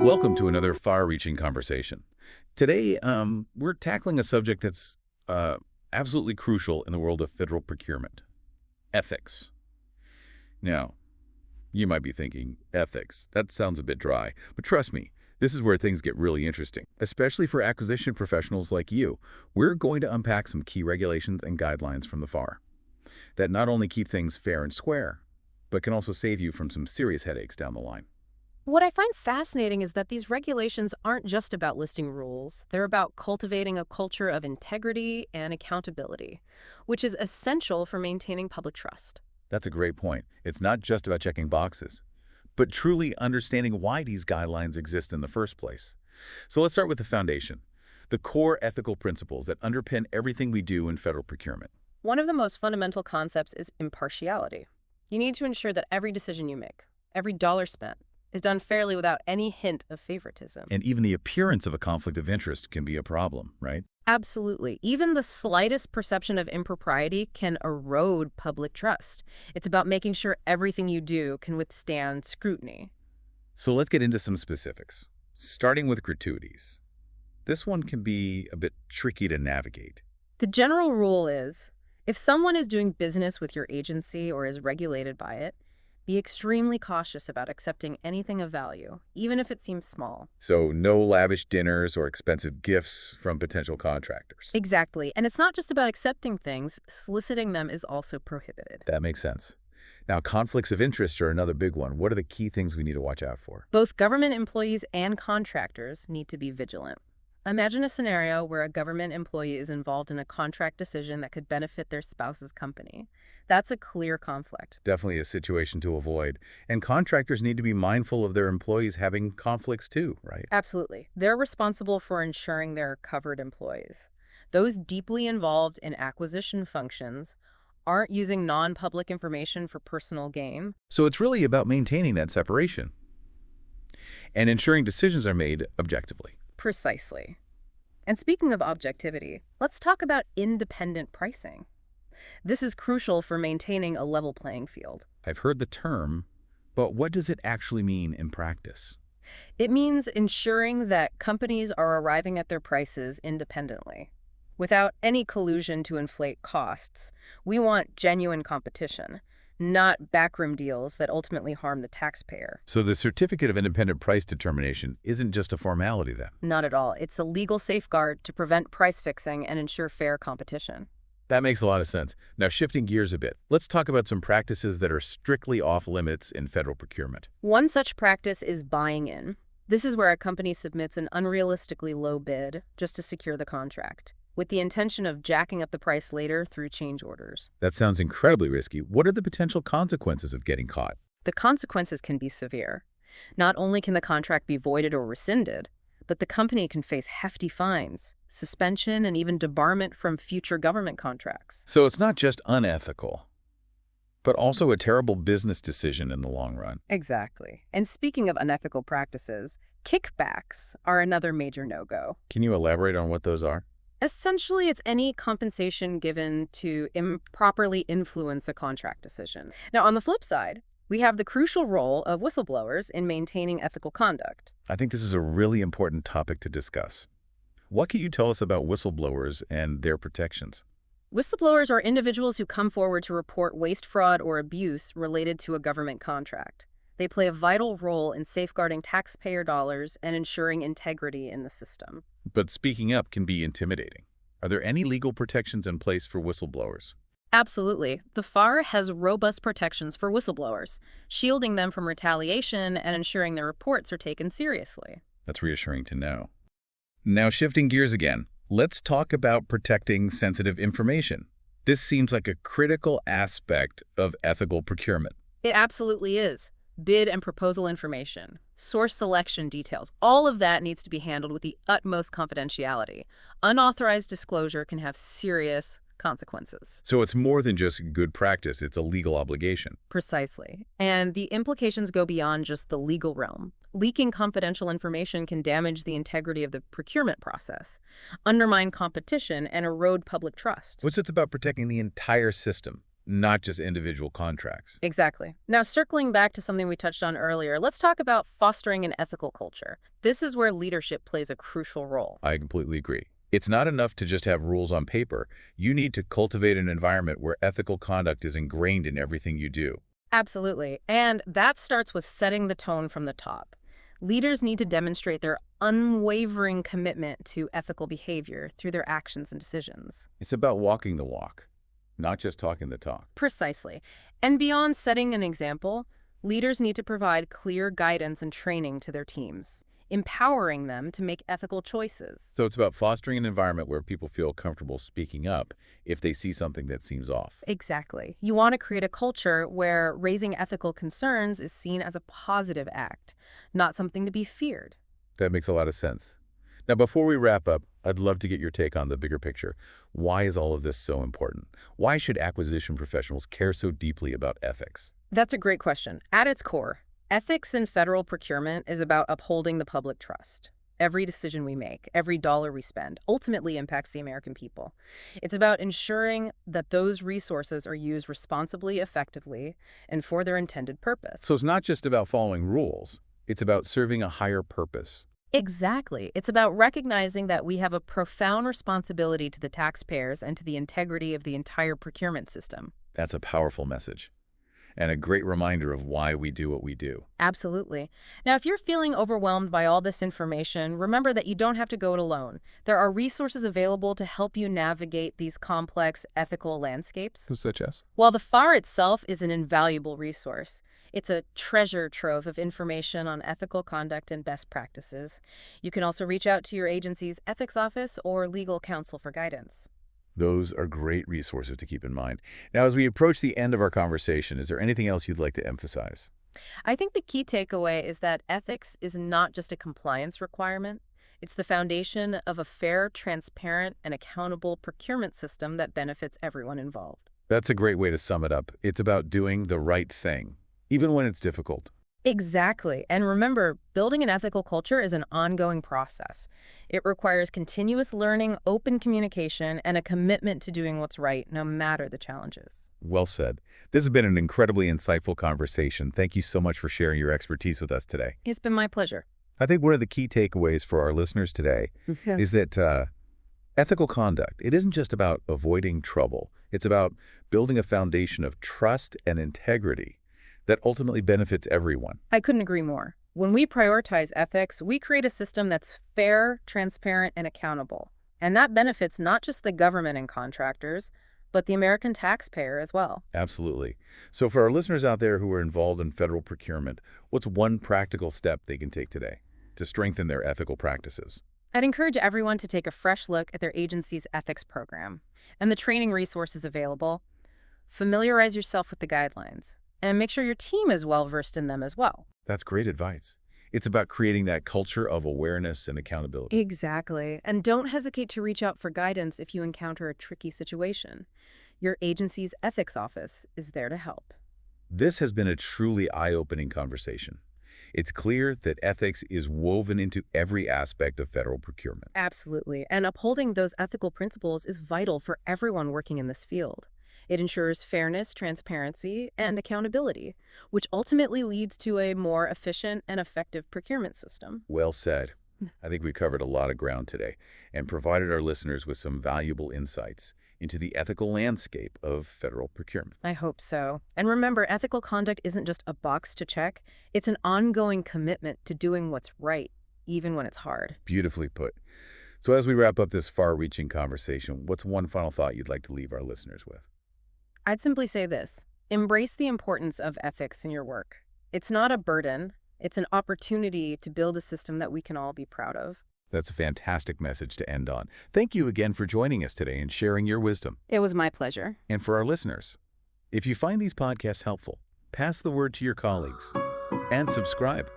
Welcome to another far-reaching conversation. Today, we're tackling a subject that's absolutely crucial in the world of federal procurement: ethics. Now, you might be thinking, ethics, that sounds a bit dry, but trust me, this is where things get really interesting, especially for acquisition professionals like you. We're going to unpack some key regulations and guidelines from the FAR that not only keep things fair and square, but can also save you from some serious headaches down the line. What I find fascinating is that these regulations aren't just about listing rules. They're about cultivating a culture of integrity and accountability, which is essential for maintaining public trust. That's a great point. It's not just about checking boxes, but truly understanding why these guidelines exist in the first place. So let's start with the foundation, the core ethical principles that underpin everything we do in federal procurement. One of the most fundamental concepts is impartiality. You need to ensure that every decision you make, every dollar spent, is done fairly without any hint of favoritism. And even the appearance of a conflict of interest can be a problem, right? Absolutely. Even the slightest perception of impropriety can erode public trust. It's about making sure everything you do can withstand scrutiny. So let's get into some specifics, starting with gratuities. This one can be a bit tricky to navigate. The general rule is, if someone is doing business with your agency or is regulated by it, be extremely cautious about accepting anything of value, even if it seems small. So no lavish dinners or expensive gifts from potential contractors. Exactly. And it's not just about accepting things, soliciting them is also prohibited. That makes sense. Now, conflicts of interest are another big one. What are the key things we need to watch out for? Both government employees and contractors need to be vigilant. Imagine a scenario where a government employee is involved in a contract decision that could benefit their spouse's company. That's a clear conflict. Definitely a situation to avoid. And contractors need to be mindful of their employees having conflicts too, right? Absolutely. They're responsible for ensuring they're covered employees. Those deeply involved in acquisition functions aren't using non-public information for personal gain. So it's really about maintaining that separation and ensuring decisions are made objectively. Precisely. And speaking of objectivity, let's talk about independent pricing. This is crucial for maintaining a level playing field. I've heard the term, but what does it actually mean in practice? It means ensuring that companies are arriving at their prices independently, without any collusion to inflate costs. We want genuine competition, not backroom deals that ultimately harm the taxpayer. So the certificate of independent price determination isn't just a formality then? Not at all. It's a legal safeguard to prevent price fixing and ensure fair competition. That makes a lot of sense. Now, shifting gears a bit, let's talk about some practices that are strictly off limits in federal procurement. One such practice is buying in. This is where a company submits an unrealistically low bid just to secure the contract, with the intention of jacking up the price later through change orders. That sounds incredibly risky. What are the potential consequences of getting caught? The consequences can be severe. Not only can the contract be voided or rescinded, but the company can face hefty fines, suspension, and even debarment from future government contracts. So it's not just unethical, but also a terrible business decision in the long run. Exactly. And speaking of unethical practices, kickbacks are another major no-go. Can you elaborate on what those are? Essentially, it's any compensation given to improperly influence a contract decision. Now, on the flip side, we have the crucial role of whistleblowers in maintaining ethical conduct. I think this is a really important topic to discuss. What can you tell us about whistleblowers and their protections? Whistleblowers are individuals who come forward to report waste, fraud, or abuse related to a government contract. They play a vital role in safeguarding taxpayer dollars and ensuring integrity in the system. But speaking up can be intimidating. Are there any legal protections in place for whistleblowers? Absolutely. The FAR has robust protections for whistleblowers, shielding them from retaliation and ensuring their reports are taken seriously. That's reassuring to know. Now, shifting gears again, let's talk about protecting sensitive information. This seems like a critical aspect of ethical procurement. It absolutely is. Bid and proposal information, source selection details, all of that needs to be handled with the utmost confidentiality. Unauthorized disclosure can have serious consequences. So it's more than just good practice, it's a legal obligation. Precisely. And the implications go beyond just the legal realm. Leaking confidential information can damage the integrity of the procurement process, undermine competition, and erode public trust. What's it about protecting the entire system, not just individual contracts. Exactly. Now, circling back to something we touched on earlier, let's talk about fostering an ethical culture. This is where leadership plays a crucial role. I completely agree. It's not enough to just have rules on paper. You need to cultivate an environment where ethical conduct is ingrained in everything you do. Absolutely. And that starts with setting the tone from the top. Leaders need to demonstrate their unwavering commitment to ethical behavior through their actions and decisions. It's about walking the walk, not just talking the talk. Precisely. And beyond setting an example, leaders need to provide clear guidance and training to their teams, empowering them to make ethical choices. So it's about fostering an environment where people feel comfortable speaking up if they see something that seems off. Exactly. You want to create a culture where raising ethical concerns is seen as a positive act, not something to be feared. That makes a lot of sense. Now, before we wrap up, I'd love to get your take on the bigger picture. Why is all of this so important? Why should acquisition professionals care so deeply about ethics? That's a great question. At its core, ethics in federal procurement is about upholding the public trust. Every decision we make, every dollar we spend, ultimately impacts the American people. It's about ensuring that those resources are used responsibly, effectively, and for their intended purpose. So it's not just about following rules. It's about serving a higher purpose. Exactly. It's about recognizing that we have a profound responsibility to the taxpayers and to the integrity of the entire procurement system. That's a powerful message, and a great reminder of why we do what we do. Absolutely. Now, if you're feeling overwhelmed by all this information, remember that you don't have to go it alone. There are resources available to help you navigate these complex ethical landscapes. Such as? While the FAR itself is an invaluable resource, it's a treasure trove of information on ethical conduct and best practices. You can also reach out to your agency's ethics office or legal counsel for guidance. Those are great resources to keep in mind. Now, as we approach the end of our conversation, is there anything else you'd like to emphasize? I think the key takeaway is that ethics is not just a compliance requirement. It's the foundation of a fair, transparent, and accountable procurement system that benefits everyone involved. That's a great way to sum it up. It's about doing the right thing, even when it's difficult. Exactly. And remember, building an ethical culture is an ongoing process. It requires continuous learning, open communication, and a commitment to doing what's right, no matter the challenges. Well said. This has been an incredibly insightful conversation. Thank you so much for sharing your expertise with us today. It's been my pleasure. I think one of the key takeaways for our listeners today is that ethical conduct, it isn't just about avoiding trouble. It's about building a foundation of trust and integrity that ultimately benefits everyone. I couldn't agree more. When we prioritize ethics, we create a system that's fair, transparent, and accountable. And that benefits not just the government and contractors, but the American taxpayer as well. Absolutely. So for our listeners out there who are involved in federal procurement, what's one practical step they can take today to strengthen their ethical practices? I'd encourage everyone to take a fresh look at their agency's ethics program and the training resources available. Familiarize yourself with the guidelines and make sure your team is well-versed in them as well. That's great advice. It's about creating that culture of awareness and accountability. Exactly. And don't hesitate to reach out for guidance if you encounter a tricky situation. Your agency's ethics office is there to help. This has been a truly eye-opening conversation. It's clear that ethics is woven into every aspect of federal procurement. Absolutely. And upholding those ethical principles is vital for everyone working in this field. It ensures fairness, transparency, and accountability, which ultimately leads to a more efficient and effective procurement system. Well said. I think we covered a lot of ground today and provided our listeners with some valuable insights into the ethical landscape of federal procurement. I hope so. And remember, ethical conduct isn't just a box to check. It's an ongoing commitment to doing what's right, even when it's hard. Beautifully put. So as we wrap up this far-reaching conversation, what's one final thought you'd like to leave our listeners with? I'd simply say this: embrace the importance of ethics in your work. It's not a burden. It's an opportunity to build a system that we can all be proud of. That's a fantastic message to end on. Thank you again for joining us today and sharing your wisdom. It was my pleasure. And for our listeners, if you find these podcasts helpful, pass the word to your colleagues and subscribe.